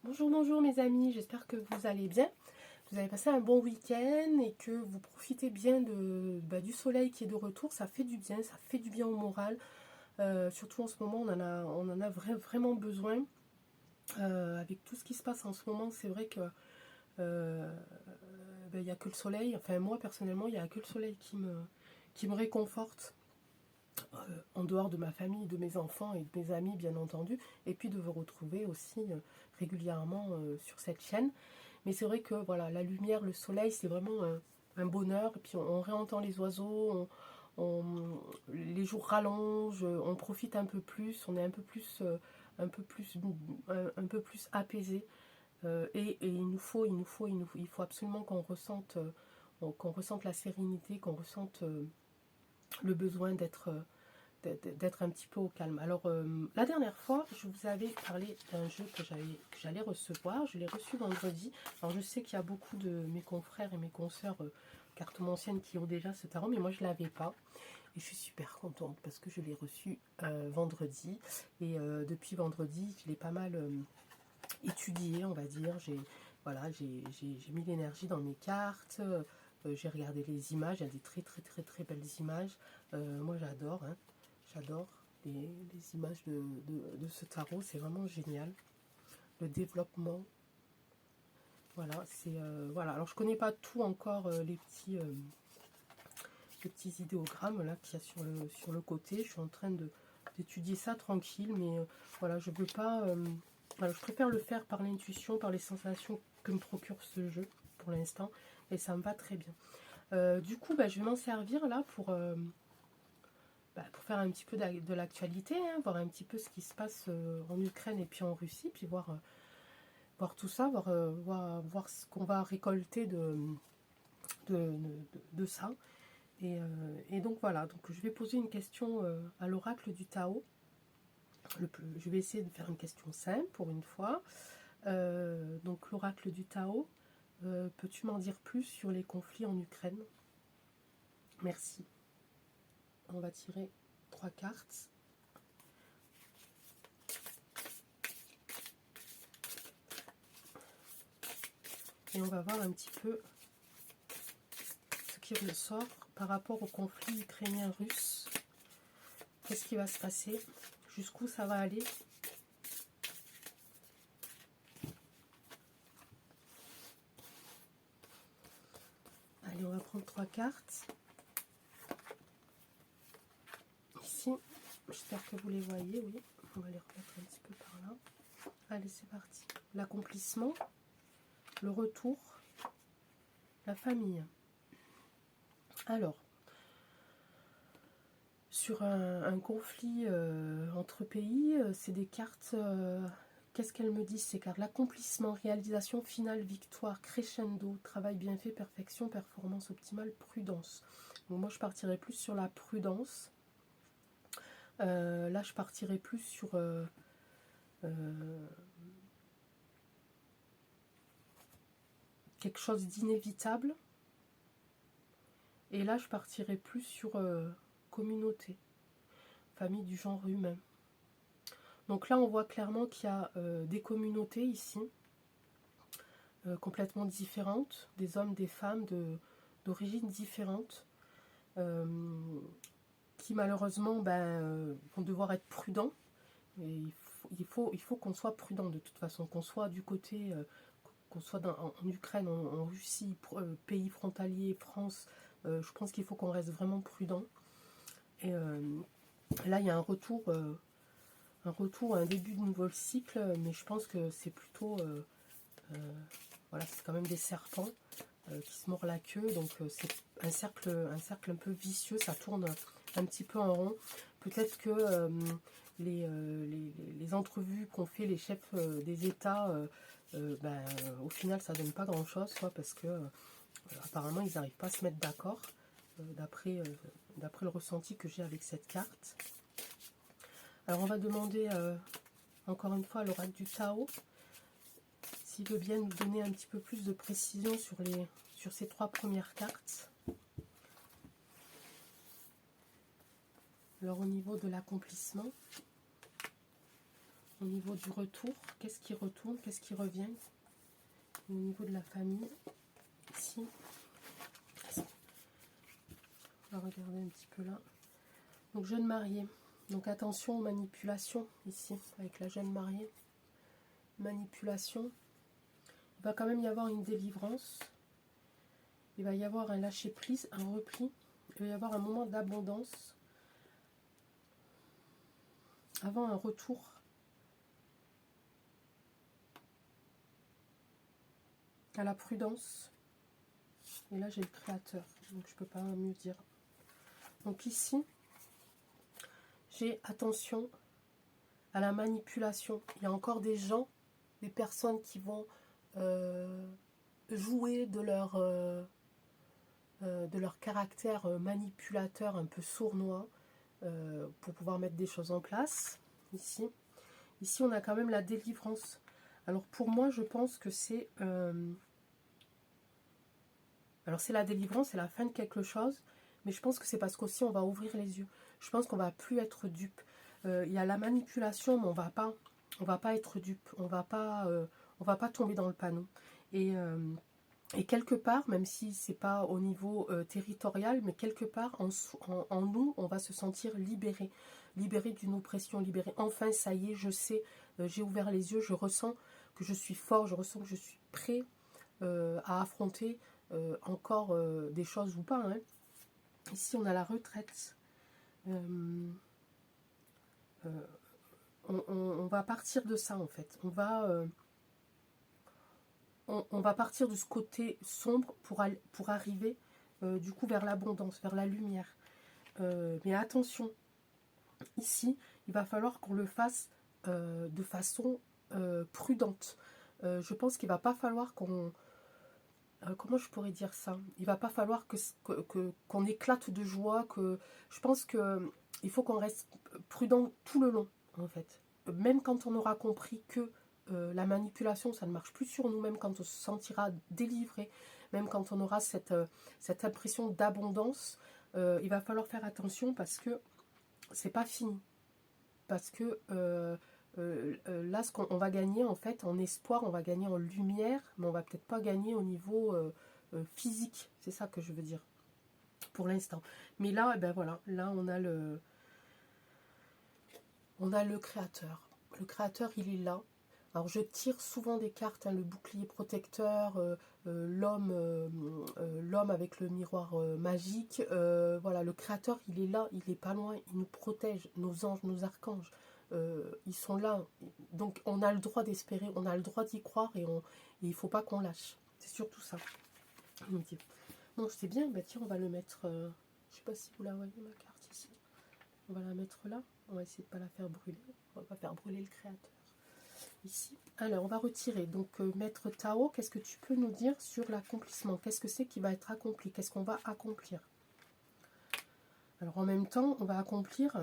Bonjour, bonjour mes amis, j'espère que vous allez bien. Vous avez passé un bon week-end et que vous profitez bien du soleil qui est de retour. Ça fait du bien, ça fait du bien au moral. Surtout en ce moment, on en a vraiment besoin. Avec tout ce qui se passe en ce moment, c'est vrai que il n'y a que le soleil. Enfin, moi personnellement, il n'y a que le soleil qui me réconforte. En dehors de ma famille, de mes enfants et de mes amis bien entendu, et puis de vous retrouver aussi régulièrement sur cette chaîne. Mais c'est vrai que voilà, la lumière, le soleil, c'est vraiment un bonheur. Et puis on réentend les oiseaux, les jours rallongent, on profite un peu plus, on est un peu plus apaisé. Et il faut absolument qu'on ressente la sérénité, qu'on ressente le besoin d'être un petit peu au calme. Alors, la dernière fois, je vous avais parlé d'un jeu que j'allais recevoir. Je l'ai reçu vendredi. Alors, je sais qu'il y a beaucoup de mes confrères et mes consoeurs cartomanciennes qui ont déjà ce tarot, mais moi, je ne l'avais pas. Et je suis super contente parce que je l'ai reçu vendredi. Et depuis vendredi, je l'ai pas mal étudié, on va dire. J'ai mis l'énergie dans mes cartes. J'ai regardé les images. Il y a des très, très, très, très belles images. Moi, j'adore. Hein. J'adore les images de ce tarot, c'est vraiment génial. Le développement, voilà, voilà. Alors je connais pas tout encore les petits idéogrammes là qu'il y a sur le côté. Je suis en train d'étudier ça tranquille, mais voilà, je veux pas. Voilà, je préfère le faire par l'intuition, par les sensations que me procure ce jeu pour l'instant, et ça me va très bien. Du coup, je vais m'en servir là pour faire un petit peu de l'actualité, hein, voir un petit peu ce qui se passe en Ukraine et puis en Russie, puis voir tout ça, voir ce qu'on va récolter de, de ça. Et donc voilà, donc je vais poser une question à l'oracle du Tao. Je vais essayer de faire une question simple pour une fois. Donc l'oracle du Tao, peux-tu m'en dire plus sur les conflits en Ukraine? Merci. On va tirer 3 cartes. Et on va voir un petit peu ce qui ressort par rapport au conflit ukrainien-russe. Qu'est-ce qui va se passer? Jusqu'où ça va aller? Allez, on va prendre 3 cartes. Ici, j'espère que vous les voyez, oui. On va les remettre un petit peu par là. Allez, c'est parti. L'accomplissement, le retour, la famille. Alors, sur un conflit entre pays, c'est des cartes... qu'est-ce qu'elles me disent ces cartes? L'accomplissement, réalisation finale, victoire, crescendo, travail bien fait, perfection, performance optimale, prudence. Donc moi, je partirais plus sur la prudence. Là, je partirais plus sur... quelque chose d'inévitable. Et là, je partirais plus sur communauté, famille du genre humain. Donc là, on voit clairement qu'il y a des communautés ici, complètement différentes, des hommes, des femmes d'origines différentes, qui malheureusement vont devoir être prudents. Et il faut qu'on soit prudent de toute façon, qu'on soit du côté, qu'on soit en Ukraine, en Russie, pays frontalier, France. Je pense qu'il faut qu'on reste vraiment prudent. Et là, il y a un retour, un début de nouveau cycle, mais je pense que c'est plutôt, voilà, c'est quand même des serpents qui se mordent la queue, donc c'est un cercle un peu vicieux, ça tourne un petit peu en rond. Peut-être que les entrevues qu'ont fait les chefs des États, au final, ça donne pas grand-chose, soit parce que apparemment, ils n'arrivent pas à se mettre d'accord, d'après le ressenti que j'ai avec cette carte. Alors, on va demander encore une fois à l'oracle du Tao s'il veut bien nous donner un petit peu plus de précision sur ces 3 premières cartes. Alors, au niveau de l'accomplissement, Au niveau du retour, qu'est-ce qui retourne, qu'est-ce qui revient? Au niveau de la famille, ici. On va regarder un petit peu là. Donc, jeune mariée. Donc, attention aux manipulations, ici, avec la jeune mariée. Manipulation. Il va quand même y avoir une délivrance. Il va y avoir un lâcher-prise, un repli. Il va y avoir un moment d'abondance. Avant un retour. À la prudence. Et là, j'ai le créateur. Donc, je ne peux pas mieux dire. Donc, ici, j'ai attention à la manipulation. Il y a encore des gens, des personnes qui vont jouer de leur caractère manipulateur un peu sournois pour pouvoir mettre des choses en place. Ici, on a quand même la délivrance. Alors pour moi, je pense que c'est alors c'est la délivrance, c'est la fin de quelque chose, mais je pense que c'est parce qu'aussi on va ouvrir les yeux. Je pense qu'on va plus être dupe. Il y a la manipulation, mais on va pas être dupe. On va pas tomber dans le panneau. Et quelque part, même si c'est pas au niveau territorial, mais quelque part en nous, on va se sentir libéré. Libéré d'une oppression, libéré. Enfin, ça y est, je sais, j'ai ouvert les yeux, je ressens que je suis fort, je ressens que je suis prêt à affronter encore des choses ou pas. Hein. Ici, on a la retraite. On va partir de ça, en fait. On va partir de ce côté sombre pour arriver du coup vers l'abondance, vers la lumière. Mais attention, ici, il va falloir qu'on le fasse de façon prudente. Je pense qu'il ne va pas falloir qu'on... comment je pourrais dire ça? Il ne va pas falloir qu'on éclate de joie. Je pense qu'il faut qu'on reste prudent tout le long, en fait. Même quand on aura compris que la manipulation, ça ne marche plus sur nous, même quand on se sentira délivré, même quand on aura cette impression d'abondance, il va falloir faire attention parce que c'est pas fini. Parce que là, ce qu'on va gagner, en fait, en espoir, on va gagner en lumière, mais on va peut-être pas gagner au niveau physique. C'est ça que je veux dire, pour l'instant. Mais là, eh ben voilà, là, on a le créateur. Le créateur, il est là. Alors je tire souvent des cartes, hein, le bouclier protecteur, l'homme avec le miroir magique. Voilà, le créateur, il est là, il n'est pas loin, il nous protège, nos anges, nos archanges. Ils sont là. Donc on a le droit d'espérer, on a le droit d'y croire et il ne faut pas qu'on lâche. C'est surtout ça. Donc c'est bien, bah tiens, on va le mettre... je ne sais pas si vous la voyez, ma carte ici. On va la mettre là. On va essayer de ne pas la faire brûler. On va pas faire brûler le créateur. Ici. Alors, on va retirer. Donc, Maître Tao, qu'est-ce que tu peux nous dire sur l'accomplissement? Qu'est-ce que c'est qui va être accompli? Qu'est-ce qu'on va accomplir? Alors, en même temps, on va accomplir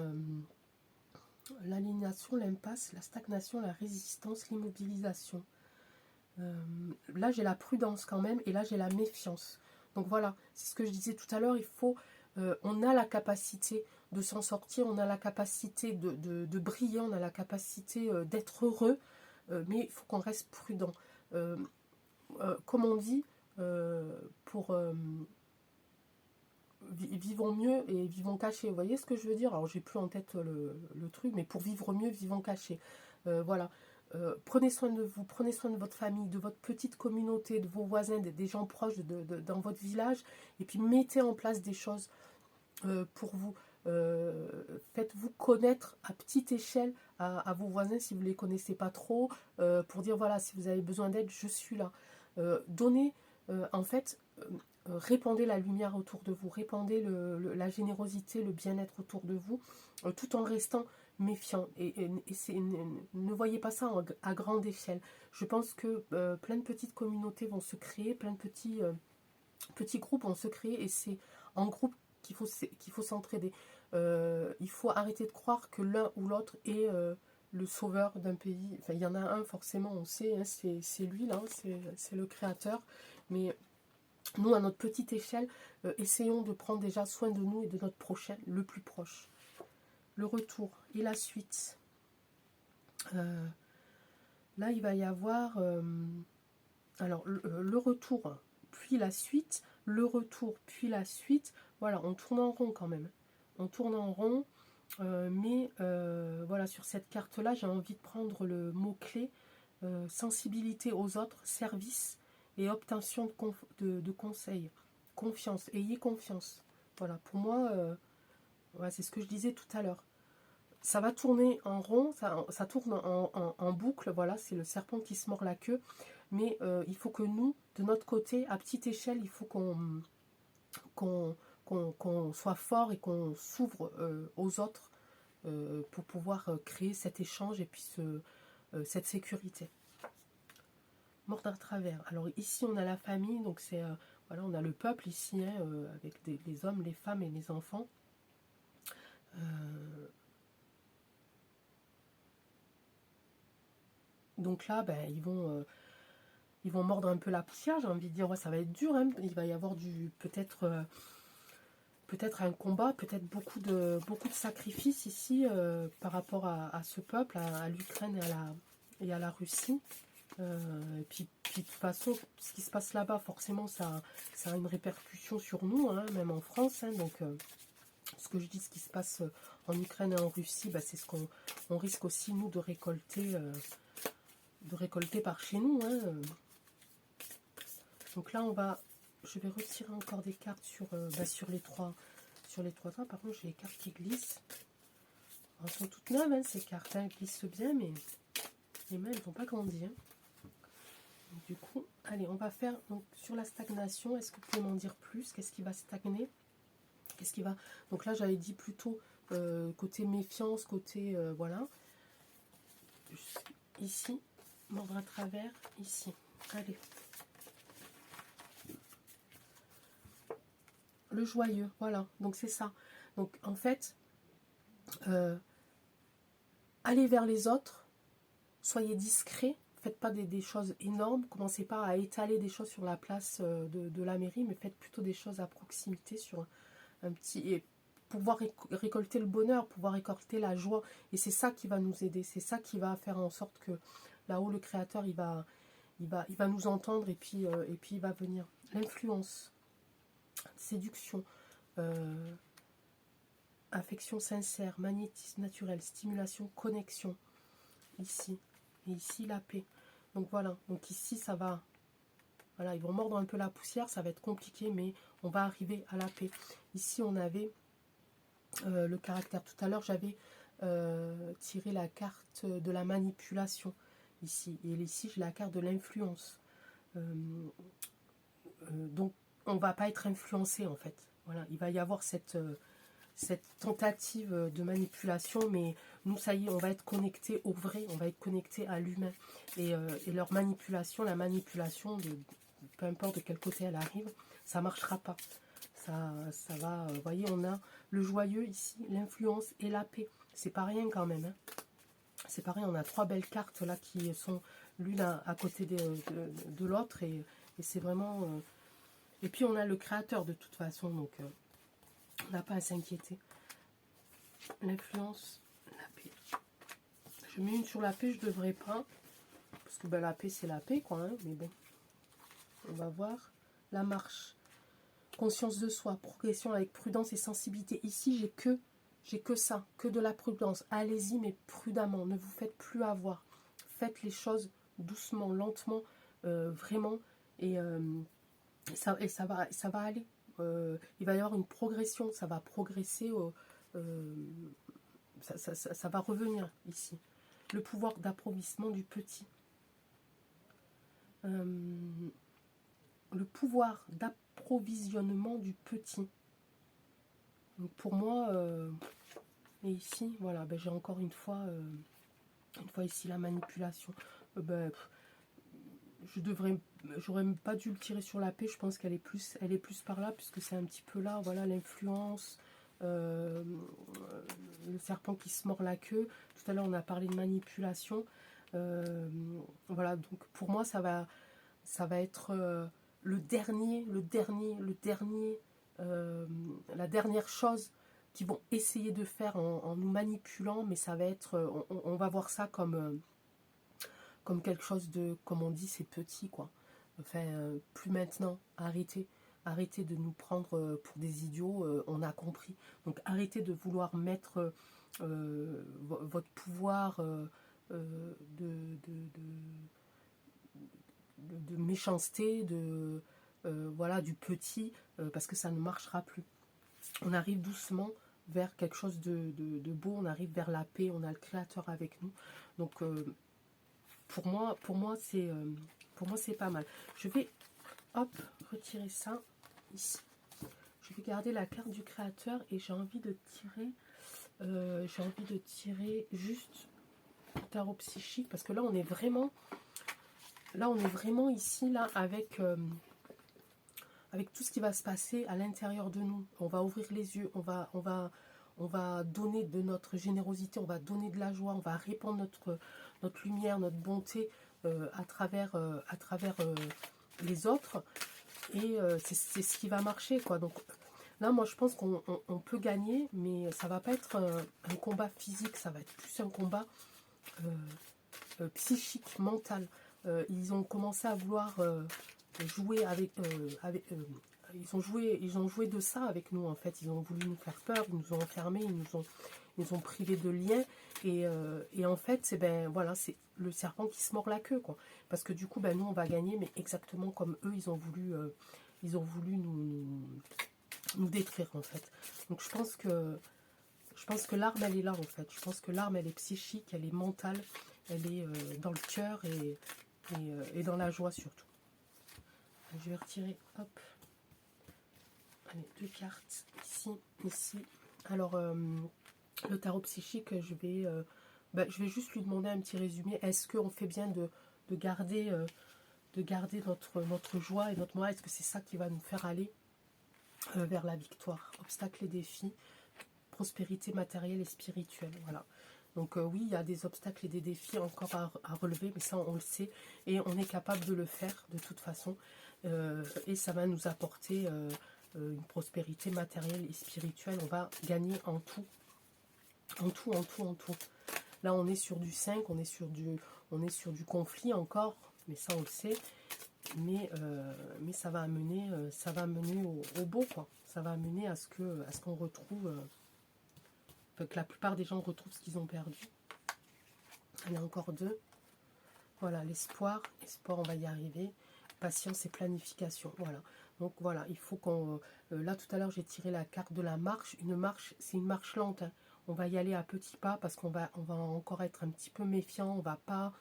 l'aliénation, l'impasse, la stagnation, la résistance, l'immobilisation. Là, j'ai la prudence quand même, et là, j'ai la méfiance. Donc, voilà, c'est ce que je disais tout à l'heure. On a la capacité de s'en sortir, on a la capacité de briller, on a la capacité d'être heureux, mais il faut qu'on reste prudent. Comme on dit, vivons mieux et vivons cachés. Vous voyez ce que je veux dire? Alors, j'ai plus en tête le truc, mais pour vivre mieux, vivons cachés. Voilà. Prenez soin de vous, prenez soin de votre famille, de votre petite communauté, de vos voisins, des gens proches dans votre village, et puis mettez en place des choses pour vous. Faites-vous connaître à petite échelle à vos voisins si vous ne les connaissez pas trop, pour dire voilà, si vous avez besoin d'aide, je suis là. Donnez, en fait, répandez la lumière autour de vous, répandez la générosité, le bien-être autour de vous, tout en restant méfiant. Ne voyez pas ça à grande échelle. Je pense que plein de petites communautés vont se créer, plein de petits groupes vont se créer, et c'est en groupe qu'il faut s'entraider. Il faut arrêter de croire que l'un ou l'autre est le sauveur d'un pays. Enfin, il y en a un, forcément, on sait, hein, c'est lui, là, c'est le créateur. Mais nous, à notre petite échelle, essayons de prendre déjà soin de nous et de notre prochain, le plus proche. Le retour et la suite. Là, il va y avoir alors le retour, puis la suite, le retour, puis la suite. Voilà, on tourne en rond quand même. On tourne en rond, mais voilà, sur cette carte-là, j'ai envie de prendre le mot-clé sensibilité aux autres, service et obtention de conseils. Confiance, ayez confiance. Voilà, pour moi, voilà, c'est ce que je disais tout à l'heure. Ça va tourner en rond, ça tourne en boucle, voilà, c'est le serpent qui se mord la queue. Mais il faut que nous, de notre côté, à petite échelle, il faut qu'on soit fort et qu'on s'ouvre aux autres pour pouvoir créer cet échange et puis cette sécurité. Mordre à travers. Alors ici, on a la famille, donc c'est voilà, on a le peuple ici, hein, avec les hommes, les femmes et les enfants. Donc là, ben, ils vont mordre un peu la poussière, j'ai envie de dire. Ouais, ça va être dur, hein. Il va y avoir peut-être un combat, peut-être beaucoup de sacrifices ici par rapport à ce peuple, à l'Ukraine et à la Russie. Et puis, de toute façon, ce qui se passe là-bas, forcément, ça a une répercussion sur nous, hein, même en France. Hein. Donc, ce que je dis, ce qui se passe en Ukraine et en Russie, bah, c'est ce qu'on risque aussi, nous, de récolter par chez nous. Hein. Donc là, je vais retirer encore des cartes sur les trois traits. Par contre, j'ai les cartes qui glissent. Elles sont toutes neuves, hein, ces cartes. Elles glissent bien, mais les mains, elles n'ont pas grandi. Hein. Donc, du coup, allez, on va faire donc, sur la stagnation. Est-ce que vous pouvez m'en dire plus? Qu'est-ce qui va stagner? Qu'est-ce qui va... Donc là, j'avais dit plutôt côté méfiance, côté... voilà. Ici, mordre à travers, ici. Allez. Le joyeux, voilà, donc c'est ça. Donc en fait, allez vers les autres, soyez discrets, faites pas des choses énormes, commencez pas à étaler des choses sur la place de la mairie, mais faites plutôt des choses à proximité sur un petit... Et pouvoir récolter le bonheur, pouvoir récolter la joie, et c'est ça qui va nous aider, c'est ça qui va faire en sorte que là-haut le Créateur, il va nous entendre, et puis il va venir. L'influence, séduction, affection sincère, magnétisme naturel, stimulation, connexion, ici, et ici la paix. Donc voilà, donc ici ça va, voilà, ils vont mordre un peu la poussière, ça va être compliqué, mais on va arriver à la paix. Ici on avait le caractère, tout à l'heure j'avais tiré la carte de la manipulation, ici, et ici j'ai la carte de l'influence. Donc on va pas être influencé en fait, voilà, il va y avoir cette tentative de manipulation, mais nous, ça y est, on va être connecté au vrai, on va être connecté à l'humain. Et leur manipulation, la manipulation, peu importe de quel côté elle arrive, ça ne marchera pas. Ça va, vous voyez, on a le joyeux ici, l'influence et la paix. C'est pas rien quand même. Hein. C'est pareil, on a trois belles cartes là qui sont l'une à côté de l'autre. Et c'est vraiment... Et puis on a le créateur de toute façon, donc... on n'a pas à s'inquiéter. L'influence, la paix. Je mets une sur la paix, je ne devrais pas. Parce que ben, la paix, c'est la paix, quoi. Hein, mais bon, on va voir. La marche. Conscience de soi, progression avec prudence et sensibilité. Ici, j'ai que ça, que de la prudence. Allez-y, mais prudemment. Ne vous faites plus avoir. Faites les choses doucement, lentement, vraiment. Et ça va aller. Il va y avoir une progression, ça va progresser, ça va revenir ici. Le pouvoir d'approvisionnement du petit. Le pouvoir d'approvisionnement du petit. Donc pour moi, et ici, voilà, ben j'ai encore une fois ici la manipulation. J'aurais pas dû le tirer sur la paix, je pense qu'elle est plus par là, puisque c'est un petit peu là, voilà, l'influence, le serpent qui se mord la queue. Tout à l'heure on a parlé de manipulation, voilà, donc pour moi ça va être la dernière chose qui vont essayer de faire en nous manipulant, mais ça va être, on va voir ça comme quelque chose de, comme on dit, c'est petit, quoi. Enfin, plus maintenant, arrêtez. Arrêtez de nous prendre pour des idiots, on a compris. Donc arrêtez de vouloir mettre votre pouvoir de méchanceté, voilà, du petit, parce que ça ne marchera plus. On arrive doucement vers quelque chose de beau, on arrive vers la paix, on a le Créateur avec nous. Donc pour moi c'est pas mal. Je vais hop retirer ça ici. Je vais garder la carte du Créateur et j'ai envie de tirer juste le tarot psychique, parce que là on est vraiment ici là avec tout ce qui va se passer à l'intérieur de nous. On va ouvrir les yeux, on va donner de notre générosité, on va donner de la joie, on va répandre notre lumière, notre bonté à travers les autres. Et c'est ce qui va marcher, quoi. Donc là, moi, je pense qu'on peut gagner, mais ça va pas être un combat physique, ça va être plus un combat psychique, mental. Ils ont commencé à vouloir jouer ils ont joué de ça avec nous, en fait. Ils ont voulu nous faire peur, ils nous ont enfermés, ils nous ont privés de liens. Et en fait, c'est le serpent qui se mord la queue, quoi. Parce que du coup, nous, on va gagner, mais exactement comme eux, ils ont voulu nous détruire, en fait. Donc je pense que l'arme, elle est là, en fait. Je pense que l'arme, elle est psychique, elle est mentale, elle est dans le cœur et dans la joie surtout. Donc, je vais retirer, hop, allez, 2 cartes, ici. Alors, le tarot psychique, je vais juste lui demander un petit résumé. Est-ce qu'on fait bien de garder, notre joie et notre morale? Est-ce que c'est ça qui va nous faire aller vers la victoire? Obstacles et défis, prospérité matérielle et spirituelle, voilà. Donc oui, il y a des obstacles et des défis encore à relever, mais ça on le sait, et on est capable de le faire de toute façon, et ça va nous apporter une prospérité matérielle et spirituelle. On va gagner en tout. Là on est sur du 5, on est sur du conflit encore, mais ça on le sait, mais ça va amener au beau, quoi. Ça va amener à ce qu'on retrouve, que la plupart des gens retrouvent ce qu'ils ont perdu. Il y en a encore 2. Voilà, l'espoir, on va y arriver. Patience et planification, voilà. Donc voilà, il faut qu'on... là tout à l'heure j'ai tiré la carte de la marche. Une marche, c'est une marche lente, hein. On va y aller à petits pas parce qu'on va encore être un petit peu méfiant. On va pas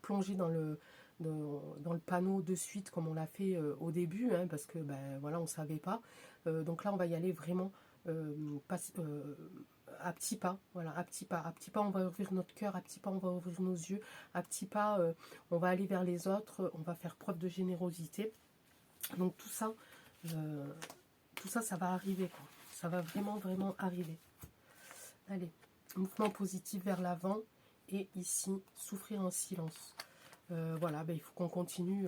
plonger dans le panneau de suite comme on l'a fait au début, hein, parce que voilà, on savait pas. Donc là on va y aller vraiment à petits pas, voilà, à petits pas, on va ouvrir notre cœur, à petits pas on va ouvrir nos yeux, à petits pas on va aller vers les autres, on va faire preuve de générosité. Donc tout ça, ça va arriver, quoi. Ça va vraiment arriver. Allez, mouvement positif vers l'avant, et ici, souffrir en silence. Voilà, il faut qu'on continue,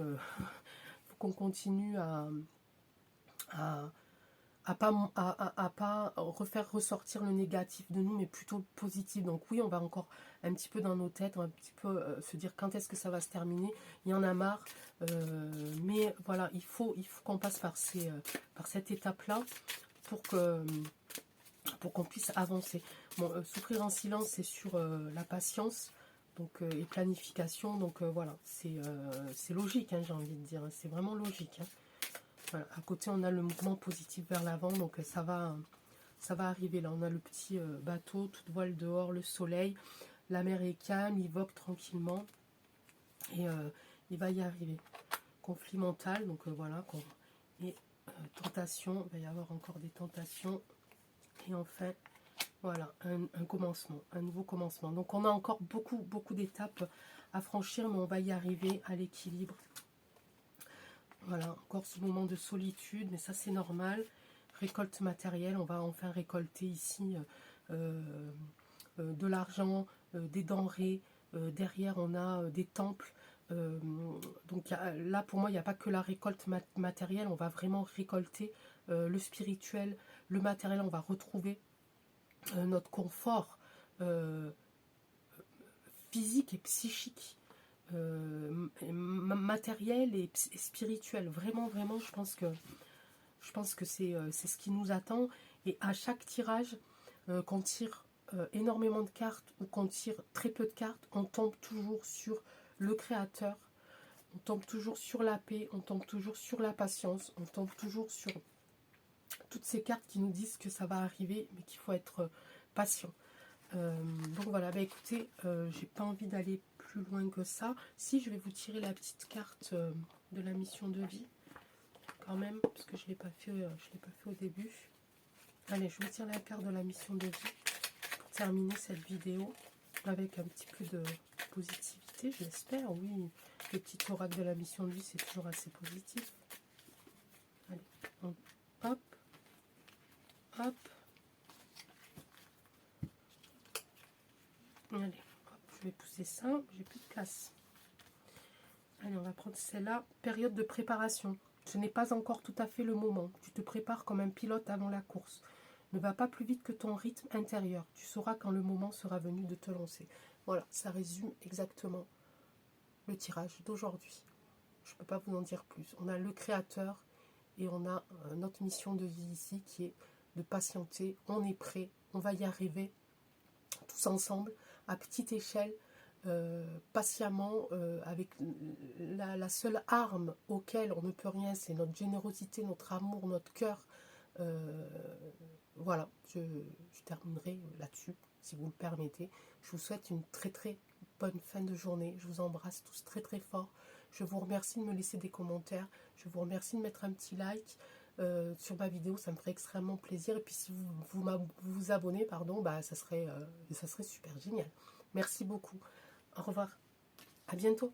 à pas refaire ressortir le négatif de nous, mais plutôt le positif. Donc oui, on va encore un petit peu dans nos têtes, on va un petit peu se dire quand est-ce que ça va se terminer. Il y en a marre, mais voilà, il faut qu'on passe par cette étape-là pour qu'on puisse avancer. Bon, souffrir en silence, c'est sur la patience, donc et planification. Donc voilà, c'est logique, hein, j'ai envie de dire. C'est vraiment logique, hein. Voilà, à côté on a le mouvement positif vers l'avant, donc ça va arriver. Là on a le petit bateau, toute voile dehors, le soleil, la mer est calme, il vogue tranquillement, et il va y arriver. Conflit mental, donc voilà, et tentation, il va y avoir encore des tentations, et enfin voilà, un commencement, un nouveau commencement. Donc on a encore beaucoup d'étapes à franchir, mais on va y arriver à l'équilibre. Voilà, encore ce moment de solitude, mais ça c'est normal. Récolte matérielle, on va enfin récolter ici de l'argent, des denrées. Derrière on a des temples. Donc là pour moi il n'y a pas que la récolte matérielle, on va vraiment récolter le spirituel, le matériel, on va retrouver notre confort physique et psychique, matériel et spirituel. Vraiment, vraiment, je pense que c'est ce qui nous attend. Et à chaque tirage, qu'on tire énormément de cartes ou qu'on tire très peu de cartes, on tombe toujours sur le créateur, on tombe toujours sur la paix, on tombe toujours sur la patience, on tombe toujours sur toutes ces cartes qui nous disent que ça va arriver, mais qu'il faut être patient. Donc voilà, bah écoutez, j'ai pas envie d'aller plus loin que ça. Si, je vais vous tirer la petite carte de la mission de vie, quand même, parce que je l'ai pas fait au début. Allez, je vous tire la carte de la mission de vie pour terminer cette vidéo avec un petit peu de positivité, j'espère. Oui, le petit oracle de la mission de vie, c'est toujours assez positif. Allez, hop, hop. Allez, hop, je vais pousser ça, j'ai plus de place. Allez, on va prendre celle-là. Période de préparation. Ce n'est pas encore tout à fait le moment. Tu te prépares comme un pilote avant la course. Ne va pas plus vite que ton rythme intérieur. Tu sauras quand le moment sera venu de te lancer. Voilà, ça résume exactement le tirage d'aujourd'hui. Je ne peux pas vous en dire plus. On a le créateur et on a notre mission de vie ici qui est de patienter. On est prêt, on va y arriver tous ensemble, à petite échelle, patiemment, avec la seule arme auquel on ne peut rien, c'est notre générosité, notre amour, notre cœur. Voilà, je terminerai là-dessus, si vous le permettez. Je vous souhaite une très très bonne fin de journée. Je vous embrasse tous très très fort. Je vous remercie de me laisser des commentaires. Je vous remercie de mettre un petit like sur ma vidéo, ça me ferait extrêmement plaisir. Et puis si vous abonnez, pardon, bah, ça serait super génial. Merci beaucoup. Au revoir. À bientôt.